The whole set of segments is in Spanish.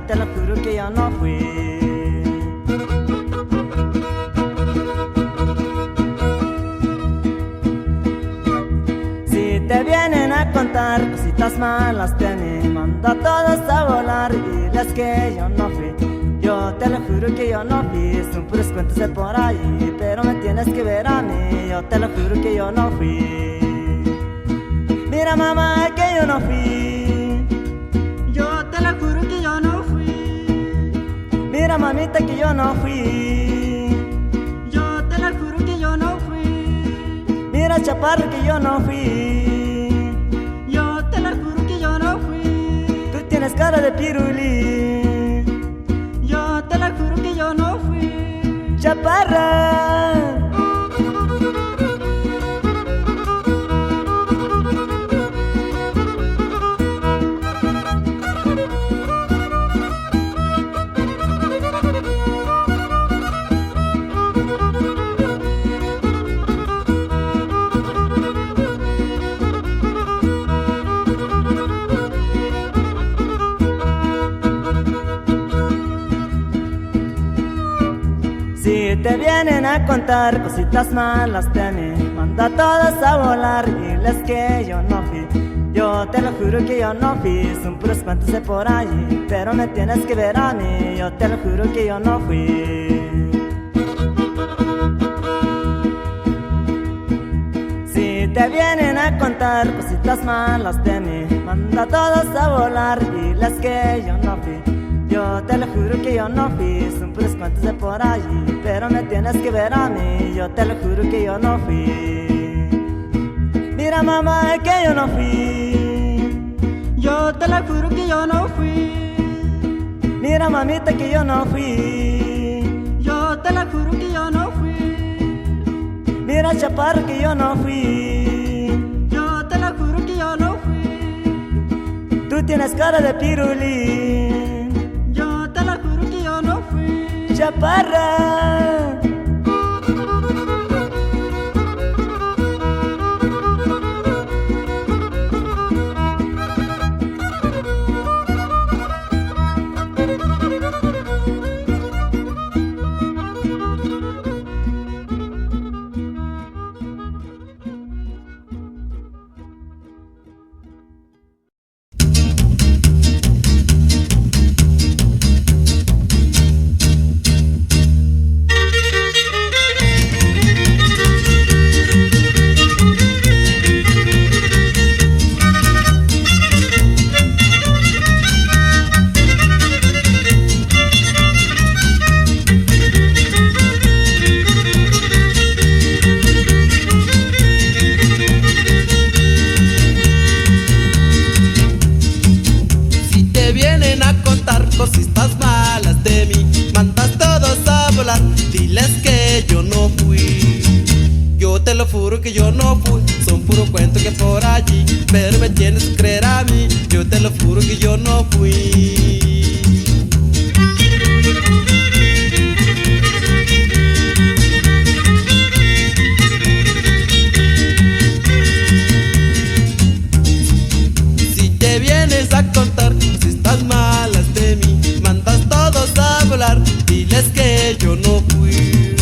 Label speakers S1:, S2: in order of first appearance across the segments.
S1: te lo juro que yo no fui. Si te vienen a contar cositas malas de mí, manda a todos a volar y diles que yo no fui. Yo te lo juro que yo no fui, son puros cuentos de por ahí, pero me tienes que ver a mí, yo te lo juro que yo no fui. Mira mamá que yo no fui,
S2: Yo te lo juro que yo no fui.
S1: mira mamita que yo no fui,
S2: Yo te lo juro que yo no fui.
S1: mira chaparro que yo no fui.
S2: Yo te lo juro que yo no fui.
S1: Tú tienes cara de pirulí,
S2: Yo te lo juro que yo no fui.
S1: chaparra. Si te vienen a contar cositas malas de mí, manda a todos a volar y diles que yo no fui. Yo te lo juro que yo no fui, son puros cuentos de por allí, pero me tienes que ver a mí, yo te lo juro que yo no fui. Si te vienen a contar cositas malas de mí, manda a todos a volar y diles que yo no fui. Yo te lo juro que yo no fui, son puros cuentos de por allí, pero me tienes que ver a mí, yo te lo juro que yo no fui. Mira mamá que yo no fui,
S2: Yo te lo juro que yo no fui.
S1: mira mamita que yo no fui,
S2: Yo te lo juro que yo no fui.
S1: mira chaparro que yo no fui.
S2: Yo te lo juro que yo no fui.
S1: Tú tienes cara de pirulí,
S2: Yo te lo juro que yo no fui.
S1: chaparra.
S3: Cositas malas de mí, mandas todos a volar, diles que yo no fui. Yo te lo juro que yo no fui, son puro cuento que por allí, pero me tienes que creer a mí, yo te lo juro que yo no fui. Si te vienes a contar cositas malas de mí, mandas todos a volar, diles que yo no fui.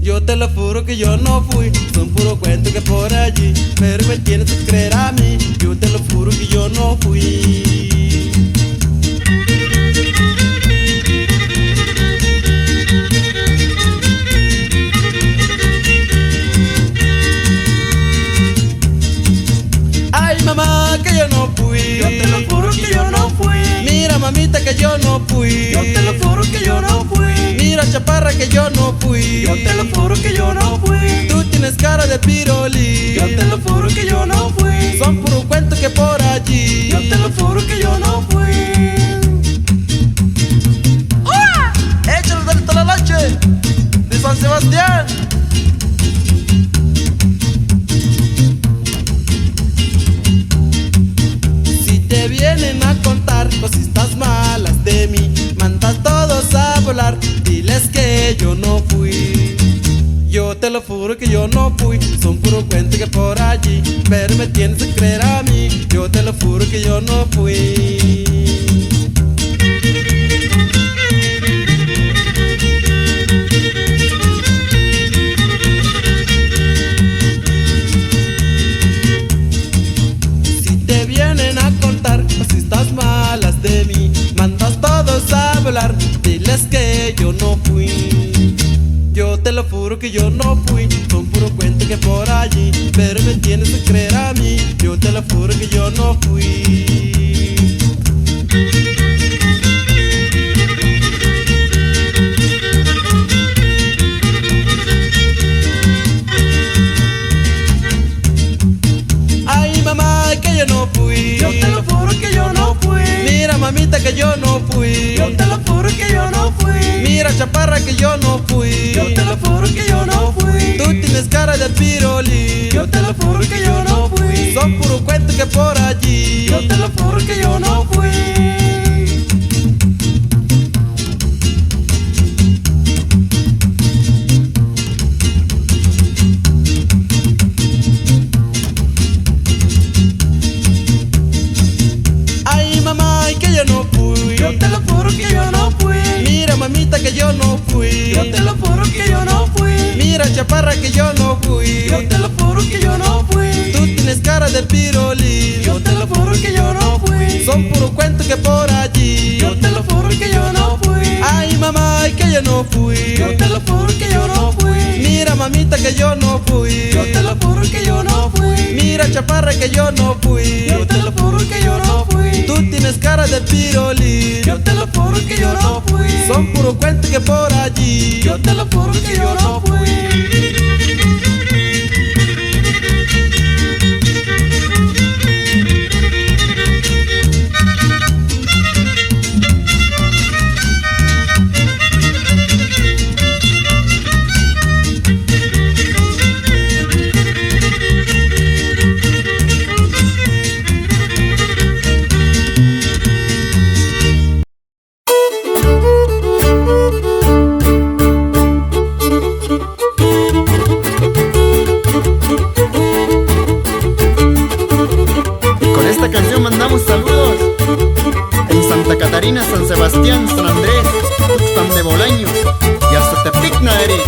S3: Yo te lo juro que yo no fui, son puro cuento que por allí, pero me tienes que creer a mí, yo te lo juro que yo no fui. Ay mamá que yo no fui,
S2: Yo te lo juro que yo no fui.
S3: mira mamita que yo no fui,
S2: Yo te lo juro que yo no fui.
S3: mira chaparra que yo no fui,
S2: Yo te lo juro que yo no fui.
S3: tú tienes cara de piroli,
S2: Yo te lo juro que yo no fui.
S3: son puro cuento que por allí,
S2: Yo te lo juro que yo no fui.
S3: échalo del Tololoche de San Sebastián. Si te vienen a contar cositas malas de mí, mandas todos a volar, diles que yo no fui. Yo te lo juro que yo no fui, son puro cuento que por allí, pero me tienes que creer a mí, yo te lo juro que yo no fui. juro que yo no fui. Son puro cuento que por allí, pero me tienes que creer a mí. Yo te lo juro que yo no fui. Ay mamá, que yo no fui.
S2: Yo te lo juro que yo no fui.
S3: Mira mamita que yo no fui.
S2: Yo te lo juro que yo no fui.
S3: Mira chaparra que yo no fui.
S2: Yo te lo juro que yo no fui.
S3: Tú tienes cara de pirolín.
S2: Yo te lo juro que yo no fui.
S3: Son puro cuento que por allí.
S2: Yo te lo juro que yo no fui.
S3: Ay mamá, que yo no fui.
S2: Yo te lo juro que yo no fui.
S3: Mira mamita que yo no fui.
S2: Yo te lo juro que yo no fui.
S3: Mira chaparra que yo no fui.
S2: Yo te lo juro que yo no fui.
S3: Tú tienes cara de pirolín.
S2: Yo te lo juro que yo no fui.
S3: Son puro cuento que por allí.
S2: Yo te lo juro que yo no fui.
S3: Ay mamá, que yo no fui.
S2: Yo te lo juro que yo no fui.
S3: Mira mamita que yo no fui.
S2: Yo te lo juro que yo no fui.
S3: Mira chaparra que yo no fui.
S2: Yo te lo juro que yo no fui.
S3: Tú tienes cara de pirolín.
S2: Yo te lo juro que yo no fui.
S3: Son puro cuento que por allí.
S2: Yo te lo juro que yo no fui.
S4: Con esta canción mandamos saludos en Santa Catarina, San Sebastián, San Andrés, Tuxpan de Bolaño y hasta Tepic, Nayarit.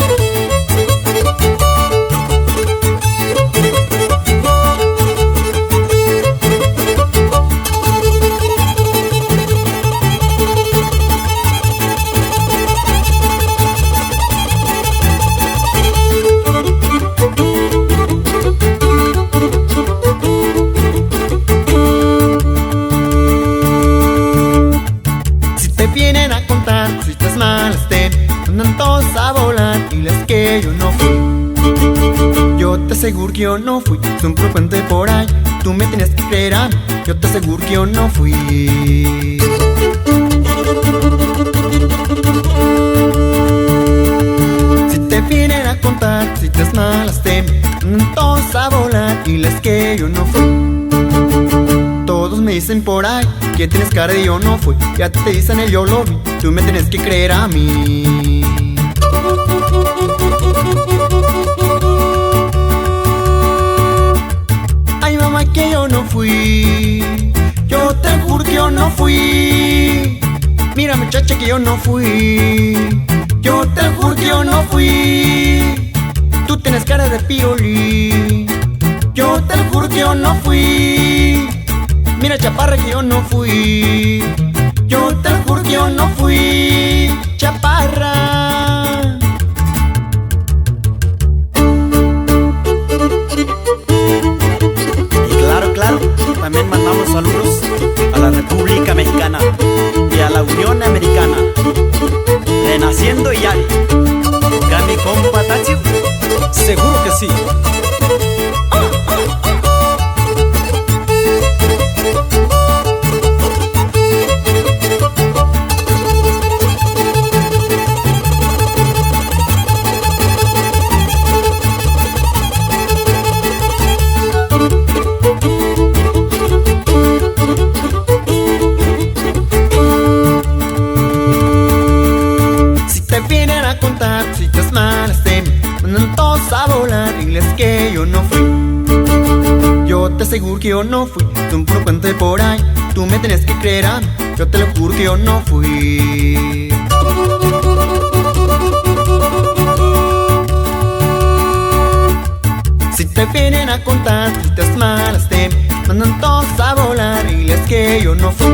S4: Vienen a contar cositas malas, te mandan todos a volar y las que yo no fui. Yo te aseguro que yo no fui, es un puro cuento de por ahí. Tú me tenías que creer a mí, yo te aseguro que yo no fui. Si te vienen a contar cositas malas, te mandan todos a volar y las que yo no fui. Todos me dicen por ahí que tienes cara de yo no fui. Ya te dicen el yo lo vi, tú me tienes que creer a mí. Ay mamá, que yo no fui. Yo te juro que yo no fui. Mira muchacha que yo no fui. Yo te juro que yo no fui. Tú tienes cara de pirolín. Yo te juro que yo no fui. Mira chaparra que yo no fui. Yo te juro que yo no fui. Chaparra.
S5: Y claro, también mandamos saludos a la República Mexicana y a la Unión Americana, Renaciendo y Yari. ¿Gami compa Tachi? Seguro que sí.
S4: Vienen a contar cositas malas, te mandan todos a volar y les que yo no fui. Yo te aseguro que yo no fui, es un puro cuento de por ahí. Tú me tenés que creer a mí, yo te lo juro que yo no fui. Si te vienen a contar cositas malas, te mandan todos a volar y es que yo no fui.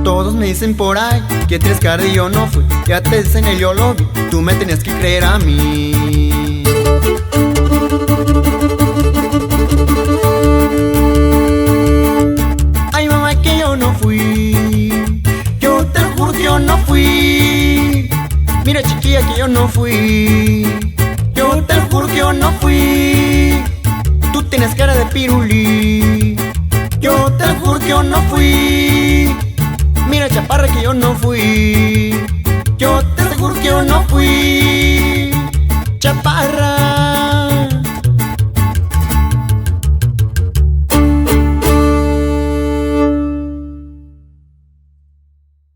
S4: Todos me dicen por ahí que tienes cara y yo no fui. Ya te dicen el yo lo vi, tú me tenías que creer a mí. Ay mamá que yo no fui, yo te lo juro que yo no fui. Mira chiquilla que yo no fui, yo te lo juro que yo no fui. Tú tienes cara de pirulí, yo te lo juro que yo no fui. Mira chaparra que yo no fui, yo te lo juro que yo no fui. Chaparra